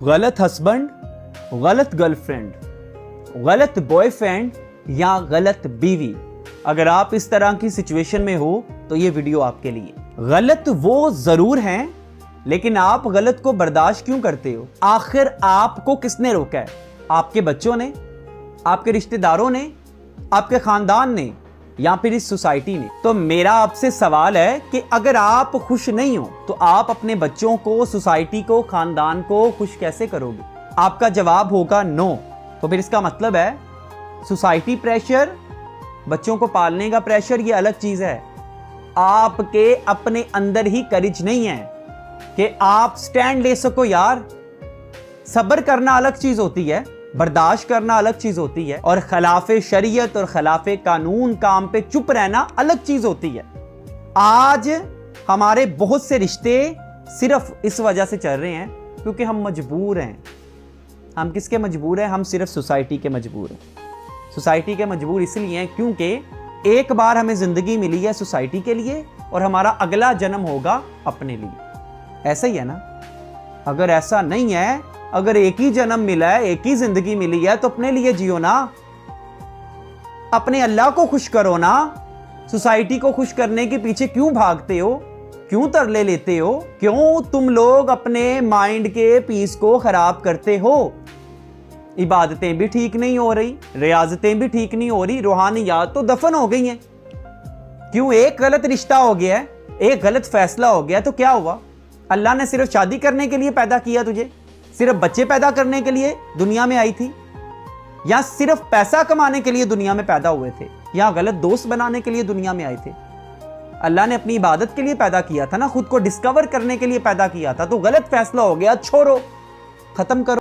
गलत हस्बैंड, गलत गर्लफ्रेंड, गलत बॉयफ्रेंड या गलत बीवी। अगर आप इस तरह की सिचुएशन में हो तो ये वीडियो आपके लिए। गलत वो जरूर हैं, लेकिन आप गलत को बर्दाश्त क्यों करते हो? आखिर आपको किसने रोका है? आपके बच्चों ने, आपके रिश्तेदारों ने, आपके खानदान ने, या फिर इस सोसाइटी ने? तो मेरा आपसे सवाल है कि अगर आप खुश नहीं हो तो आप अपने बच्चों को, सोसाइटी को, खानदान को खुश कैसे करोगे? आपका जवाब होगा नो। तो फिर इसका मतलब है सोसाइटी प्रेशर, बच्चों को पालने का प्रेशर, ये अलग चीज है। आपके अपने अंदर ही करेज नहीं है कि आप स्टैंड ले सको। यार, सब्र करना अलग चीज होती है, बर्दाश्त करना अलग चीज होती है, और खिलाफे शरीयत और खिलाफे कानून काम पे चुप रहना अलग चीज होती है। आज हमारे बहुत से रिश्ते सिर्फ इस वजह से चल रहे हैं क्योंकि हम मजबूर हैं। हम किसके मजबूर हैं? हम सिर्फ सोसाइटी के मजबूर हैं। सोसाइटी के मजबूर इसलिए हैं क्योंकि एक बार हमें जिंदगी मिली है सोसाइटी के लिए और हमारा अगला जन्म होगा अपने लिए। ऐसा ही है ना? अगर ऐसा नहीं है, अगर एक ही जन्म मिला है, एक ही जिंदगी मिली है, तो अपने लिए जियो ना, अपने अल्लाह को खुश करो ना। सोसाइटी को खुश करने के पीछे क्यों भागते हो? क्यों तरले लेते हो? क्यों तुम लोग अपने माइंड के पीस को खराब करते हो? इबादतें भी ठीक नहीं हो रही, रियाजतें भी ठीक नहीं हो रही, रूहानियात तो दफन हो गई हैं। क्यों? एक गलत रिश्ता हो गया है, एक गलत फैसला हो गया, तो क्या हुआ? अल्लाह ने सिर्फ शादी करने के लिए पैदा किया तुझे? सिर्फ बच्चे पैदा करने के लिए दुनिया में आई थी? या सिर्फ पैसा कमाने के लिए दुनिया में पैदा हुए थे? या गलत दोस्त बनाने के लिए दुनिया में आए थे? अल्लाह ने अपनी इबादत के लिए पैदा किया था ना, खुद को डिस्कवर करने के लिए पैदा किया था। तो गलत फैसला हो गया, छोड़ो, खत्म करो।